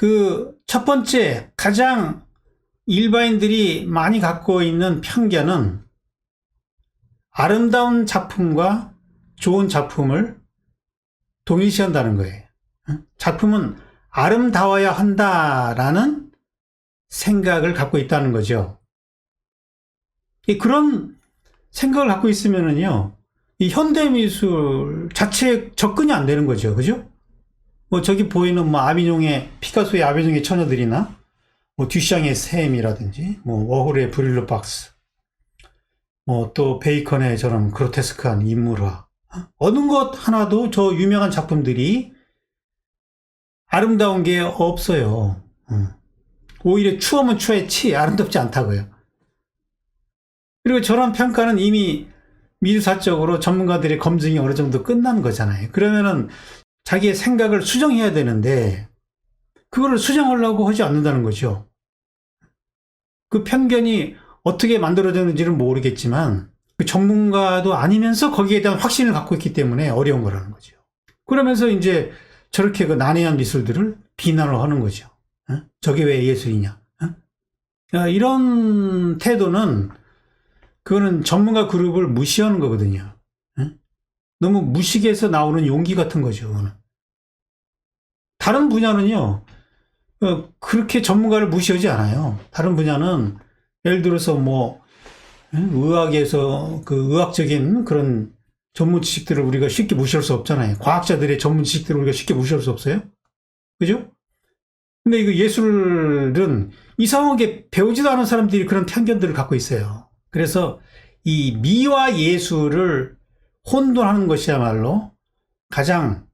그 첫 번째 가장 일반인들이 많이 갖고 있는 편견은 아름다운 작품과 좋은 작품을 동일시한다는 거예요. 작품은 아름다워야 한다라는 생각을 갖고 있다는 거죠. 그런 생각을 갖고 있으면은요, 이 현대미술 자체에 접근이 안 되는 거죠. 그죠? 뭐 저기 보이는 뭐 피카소의 아비뇽의 처녀들이나 뭐 듀샹의 샘이라든지 뭐 워홀의 브릴로 박스, 뭐 또 베이컨의 저런 그로테스크한 인물화, 어느 것 하나도 저 유명한 작품들이 아름다운 게 없어요. 오히려 추하면 추했지 아름답지 않다고요. 그리고 저런 평가는 이미 미술사적으로 전문가들의 검증이 어느 정도 끝난 거잖아요. 그러면은 자기의 생각을 수정해야 되는데 그거를 수정하려고 하지 않는다는 거죠. 그 편견이 어떻게 만들어졌는지는 모르겠지만 그 전문가도 아니면서 거기에 대한 확신을 갖고 있기 때문에 어려운 거라는 거죠. 그러면서 이제 저렇게 그 난해한 미술들을 비난을 하는 거죠. 저게 왜 예술이냐. 이런 태도는 그거는 전문가 그룹을 무시하는 거거든요. 너무 무식해서 나오는 용기 같은 거죠. 그거는. 다른 분야는요, 그렇게 전문가를 무시하지 않아요. 다른 분야는 예를 들어서 뭐 의학에서 그 의학적인 그런 전문 지식들을 우리가 쉽게 무시할 수 없잖아요. 과학자들의 전문 지식들을 우리가 쉽게 무시할 수 없어요. 그죠? 근데 이거 예술은 이상하게 배우지도 않은 사람들이 그런 편견들을 갖고 있어요. 그래서 이 미와 예술을 혼돈하는 것이야말로 가장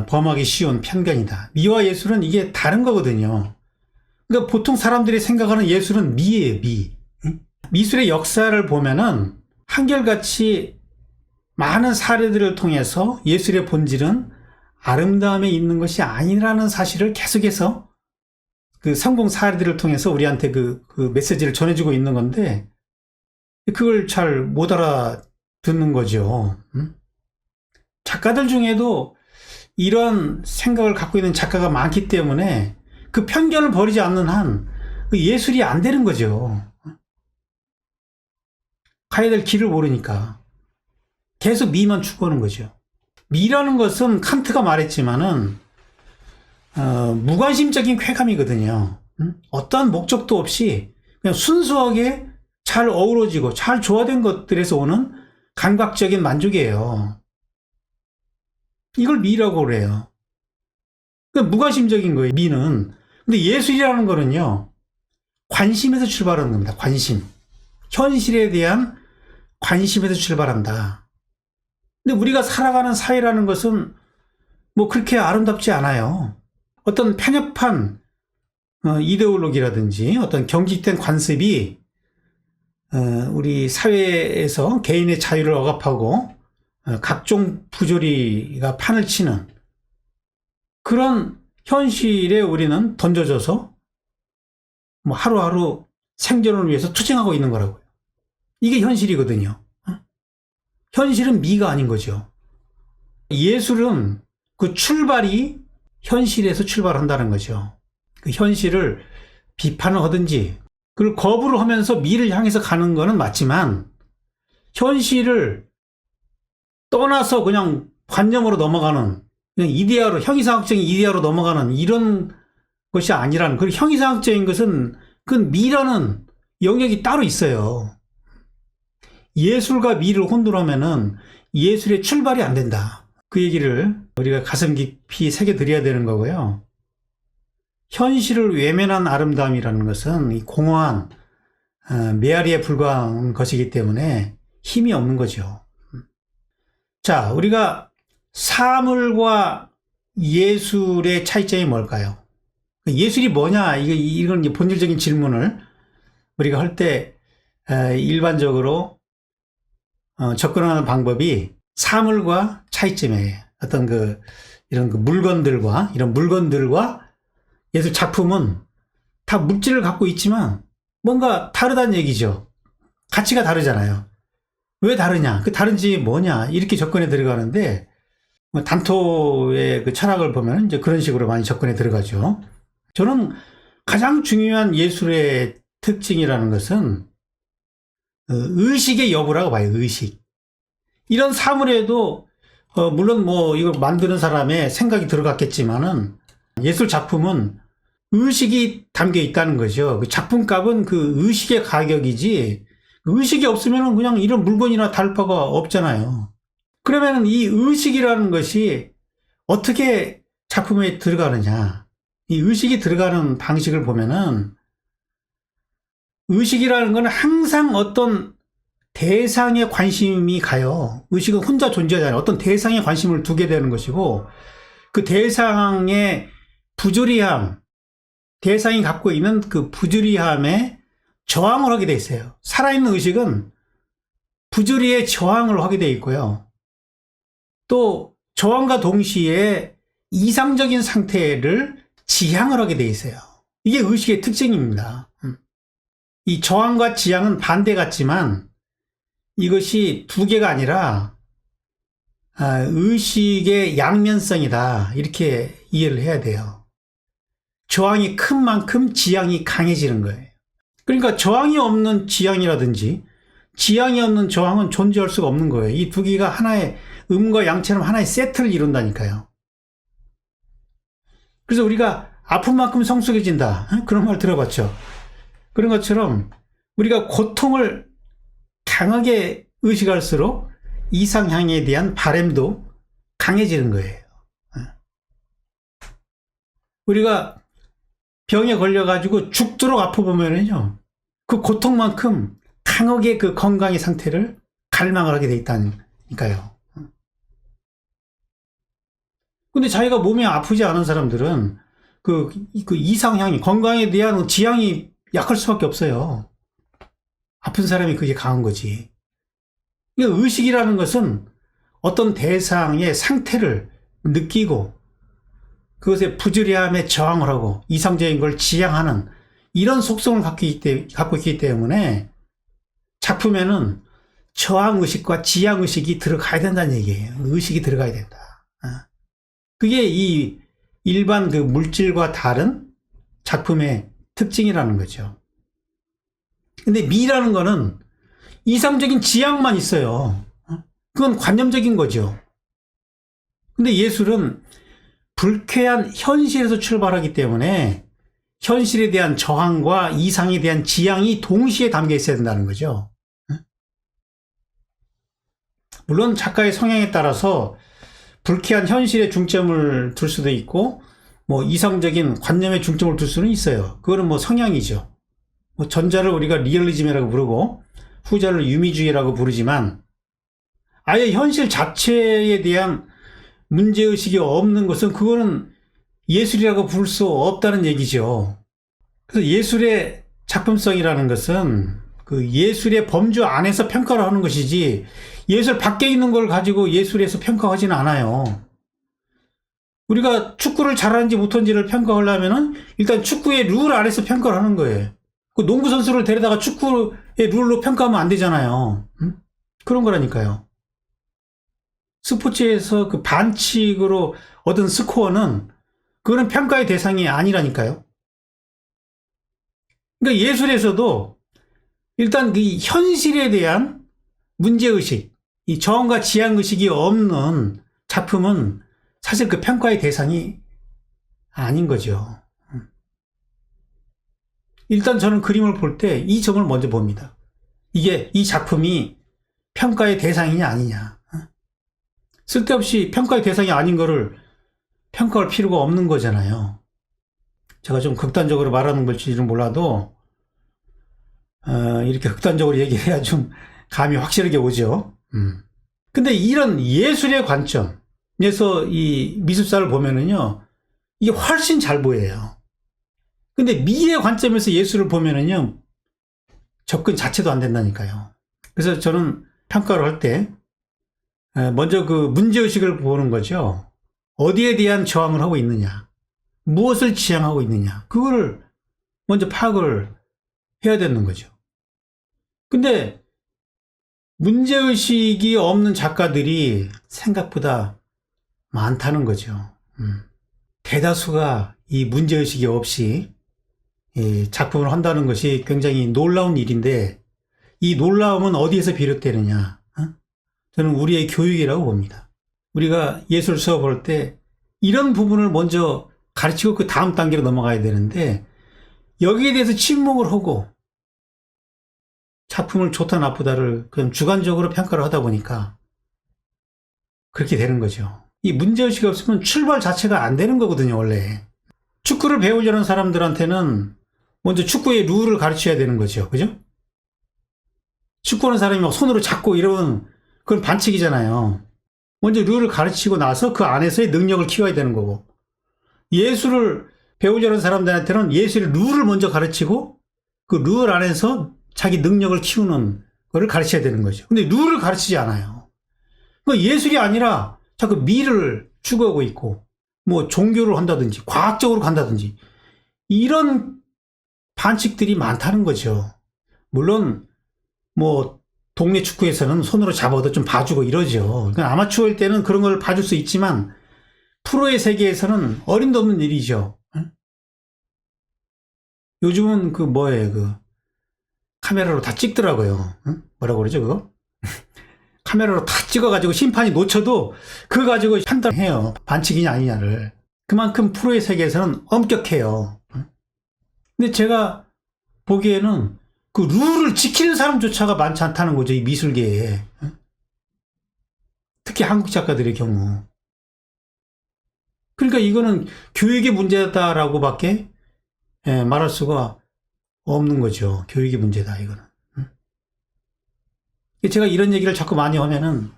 범하기 쉬운 편견이다. 미와 예술은 이게 다른 거거든요. 그러니까 보통 사람들이 생각하는 예술은 미예요, 미. 미술의 역사를 보면은 한결같이 많은 사례들을 통해서 예술의 본질은 아름다움에 있는 것이 아니라는 사실을 계속해서 그 성공 사례들을 통해서 우리한테 그 메시지를 전해주고 있는 건데 그걸 잘 못 알아듣는 거죠. 작가들 중에도 이런 생각을 갖고 있는 작가가 많기 때문에 그 편견을 버리지 않는 한 그 예술이 안 되는 거죠. 가야 될 길을 모르니까 계속 미만 추구하는 거죠. 미라는 것은 칸트가 말했지만은 무관심적인 쾌감이거든요. 어떠한 목적도 없이 그냥 순수하게 잘 어우러지고 잘 조화된 것들에서 오는 감각적인 만족이에요. 이걸 미라고 그래요. 그러니까 무관심적인 거예요, 미는. 근데 예술이라는 거는요, 관심에서 출발하는 겁니다. 관심. 현실에 대한 관심에서 출발한다. 근데 우리가 살아가는 사회라는 것은 뭐 그렇게 아름답지 않아요. 어떤 편협한 이데올로기라든지 어떤 경직된 관습이 우리 사회에서 개인의 자유를 억압하고 각종 부조리가 판을 치는 그런 현실에 우리는 던져져서 뭐 하루하루 생존을 위해서 투쟁하고 있는 거라고요. 이게 현실이거든요. 현실은 미가 아닌 거죠. 예술은 그 출발이 현실에서 출발한다는 거죠. 그 현실을 비판을 하든지 그걸 거부를 하면서 미를 향해서 가는 거는 맞지만 현실을 떠나서 그냥 관념으로 넘어가는 그냥 이데아로 형이상학적인 이데아로 넘어가는 이런 것이 아니라는 그 형이상학적인 것은 그 미라는 영역이 따로 있어요. 예술과 미를 혼돈하면은 예술의 출발이 안 된다. 그 얘기를 우리가 가슴 깊이 새겨드려야 되는 거고요. 현실을 외면한 아름다움이라는 것은 이 공허한 메아리에 불과한 것이기 때문에 힘이 없는 거죠. 자, 우리가 사물과 예술의 차이점이 뭘까요? 예술이 뭐냐? 이건 본질적인 질문을 우리가 할 때 일반적으로 접근하는 방법이 사물과 차이점이에요. 어떤 이런 물건들과 이런 물건들과 예술 작품은 다 물질을 갖고 있지만 뭔가 다르다는 얘기죠. 가치가 다르잖아요. 왜 다르냐? 그 다른지 뭐냐? 이렇게 접근에 들어가는데 단토의 그 철학을 보면 이제 그런 식으로 많이 접근에 들어가죠. 저는 가장 중요한 예술의 특징이라는 것은 의식의 여부라고 봐요. 의식. 이런 사물에도 물론 뭐 이걸 만드는 사람의 생각이 들어갔겠지만은 예술 작품은 의식이 담겨 있다는 거죠. 그 작품값은 그 의식의 가격이지 의식이 없으면 그냥 이런 물건이나 다를 바가 없잖아요. 그러면 이 의식이라는 것이 어떻게 작품에 들어가느냐. 이 의식이 들어가는 방식을 보면은 의식이라는 건 항상 어떤 대상에 관심이 가요. 의식은 혼자 존재하잖아요. 어떤 대상에 관심을 두게 되는 것이고 그 대상의 부조리함, 대상이 갖고 있는 그 부조리함에 저항을 하게 돼 있어요. 살아있는 의식은 부조리에 저항을 하게 돼 있고요. 또 저항과 동시에 이상적인 상태를 지향을 하게 돼 있어요. 이게 의식의 특징입니다. 이 저항과 지향은 반대 같지만 이것이 두 개가 아니라 의식의 양면성이다. 이렇게 이해를 해야 돼요. 저항이 큰 만큼 지향이 강해지는 거예요. 그러니까 저항이 없는 지향이라든지 지향이 없는 저항은 존재할 수가 없는 거예요. 이 두 개가 하나의 음과 양처럼 하나의 세트를 이룬다니까요. 그래서 우리가 아픈 만큼 성숙해진다. 그런 말 들어봤죠. 그런 것처럼 우리가 고통을 강하게 의식할수록 이상향에 대한 바램도 강해지는 거예요. 우리가 병에 걸려가지고 죽도록 아파보면은요, 그 고통만큼 강하게 그 건강의 상태를 갈망을 하게 돼 있다니까요. 근데 자기가 몸이 아프지 않은 사람들은 그 이상향이, 건강에 대한 지향이 약할 수밖에 없어요. 아픈 사람이 그게 강한 거지. 그러니까 의식이라는 것은 어떤 대상의 상태를 느끼고 그것의 부조리함에 저항을 하고 이상적인 걸 지향하는 이런 속성을 갖고 있기 때문에 작품에는 저항의식과 지향의식이 들어가야 된다는 얘기예요. 의식이 들어가야 된다. 그게 이 일반 그 물질과 다른 작품의 특징이라는 거죠. 근데 미라는 거는 이상적인 지향만 있어요. 그건 관념적인 거죠. 근데 예술은 불쾌한 현실에서 출발하기 때문에 현실에 대한 저항과 이상에 대한 지향이 동시에 담겨 있어야 된다는 거죠. 물론 작가의 성향에 따라서 불쾌한 현실에 중점을 둘 수도 있고 뭐 이상적인 관념에 중점을 둘 수는 있어요. 그거는 뭐 성향이죠. 뭐 전자를 우리가 리얼리즘이라고 부르고 후자를 유미주의라고 부르지만 아예 현실 자체에 대한 문제의식이 없는 것은 그거는 예술이라고 부를 수 없다는 얘기죠. 그래서 예술의 작품성이라는 것은 그 예술의 범주 안에서 평가를 하는 것이지 예술 밖에 있는 걸 가지고 예술에서 평가하지는 않아요. 우리가 축구를 잘하는지 못하는지를 평가하려면은 일단 축구의 룰 안에서 평가를 하는 거예요. 그 농구 선수를 데려다가 축구의 룰로 평가하면 안 되잖아요. 그런 거라니까요. 스포츠에서 그 반칙으로 얻은 스코어는 그거는 평가의 대상이 아니라니까요. 그러니까 예술에서도 일단 그 현실에 대한 문제의식, 이 저항과 지향의식이 없는 작품은 사실 그 평가의 대상이 아닌 거죠. 일단 저는 그림을 볼 때 이 점을 먼저 봅니다. 이 작품이 평가의 대상이냐 아니냐. 쓸데없이 평가의 대상이 아닌 거를 평가할 필요가 없는 거잖아요. 제가 좀 극단적으로 말하는 걸지는 몰라도 이렇게 극단적으로 얘기해야 좀 감이 확실하게 오죠. 근데 이런 예술의 관점에서 이 미술사를 보면은요, 이게 훨씬 잘 보여요. 근데 미의 관점에서 예술을 보면은요, 접근 자체도 안 된다니까요. 그래서 저는 평가를 할 때 먼저 그 문제의식을 보는 거죠. 어디에 대한 저항을 하고 있느냐, 무엇을 지향하고 있느냐, 그거를 먼저 파악을 해야 되는 거죠. 근데 문제의식이 없는 작가들이 생각보다 많다는 거죠. 대다수가 이 문제의식이 없이 이 작품을 한다는 것이 굉장히 놀라운 일인데, 이 놀라움은 어디에서 비롯되느냐? 저는 우리의 교육이라고 봅니다. 우리가 예술 수업을 할 때 이런 부분을 먼저 가르치고 그 다음 단계로 넘어가야 되는데, 여기에 대해서 침묵을 하고 작품을 좋다 나쁘다를 그냥 주관적으로 평가를 하다 보니까 그렇게 되는 거죠. 이 문제의식이 없으면 출발 자체가 안 되는 거거든요, 원래. 축구를 배우려는 사람들한테는 먼저 축구의 룰을 가르쳐야 되는 거죠. 그죠? 축구하는 사람이 막 손으로 잡고 이러면 그건 반칙이잖아요. 먼저 룰을 가르치고 나서 그 안에서의 능력을 키워야 되는 거고, 예술을 배우려는 사람들한테는 예술의 룰을 먼저 가르치고 그 룰 안에서 자기 능력을 키우는 거를 가르쳐야 되는 거죠. 근데 룰을 가르치지 않아요. 그러니까 예술이 아니라 자꾸 미를 추구하고 있고, 뭐 종교를 한다든지 과학적으로 간다든지 이런 반칙들이 많다는 거죠. 물론 뭐 동네 축구에서는 손으로 잡아도 좀 봐주고 이러죠. 그러니까 아마추어일 때는 그런 걸 봐줄 수 있지만 프로의 세계에서는 어림도 없는 일이죠. 요즘은 그 뭐예요, 그 카메라로 다 찍더라고요. 뭐라고 그러죠, 그거? 카메라로 다 찍어가지고 심판이 놓쳐도 그거 가지고 판단해요. 반칙이냐 아니냐를. 그만큼 프로의 세계에서는 엄격해요. 근데 제가 보기에는 그 룰을 지키는 사람조차가 많지 않다는 거죠, 이 미술계에. 특히 한국 작가들의 경우. 그러니까 이거는 교육의 문제다라고 밖에 말할 수가 없는 거죠. 교육의 문제다, 이거는. 제가 이런 얘기를 자꾸 많이 하면은,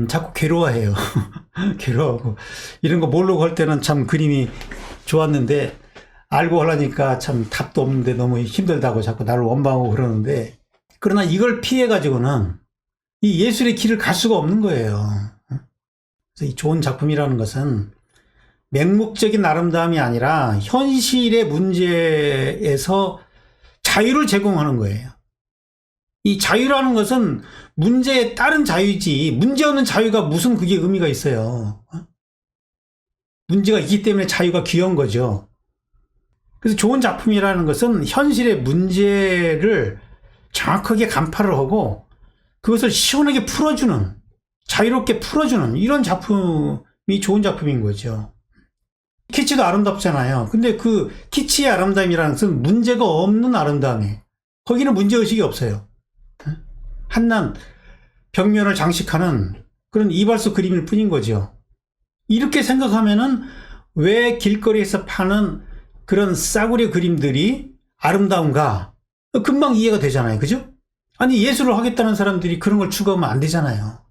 자꾸 괴로워해요. 괴로워하고. 이런 거 모르고 할 때는 참 그림이 좋았는데, 알고 하려니까 참 답도 없는데 너무 힘들다고 자꾸 나를 원망하고 그러는데, 그러나 이걸 피해가지고는 이 예술의 길을 갈 수가 없는 거예요. 그래서 이 좋은 작품이라는 것은 맹목적인 아름다움이 아니라 현실의 문제에서 자유를 제공하는 거예요. 이 자유라는 것은 문제에 따른 자유지, 문제 없는 자유가 무슨 그게 의미가 있어요. 문제가 있기 때문에 자유가 귀한 거죠. 그래서 좋은 작품이라는 것은 현실의 문제를 정확하게 간파를 하고 그것을 시원하게 풀어주는, 자유롭게 풀어주는 이런 작품이 좋은 작품인 거죠. 키치도 아름답잖아요. 근데 그 키치의 아름다움이라는 것은 문제가 없는 아름다움이에요. 거기는 문제의식이 없어요. 한낱 벽면을 장식하는 그런 이발소 그림일 뿐인 거죠. 이렇게 생각하면은 왜 길거리에서 파는 그런 싸구려 그림들이 아름다운가 금방 이해가 되잖아요. 그죠? 아니 예술을 하겠다는 사람들이 그런 걸 추구하면 안 되잖아요.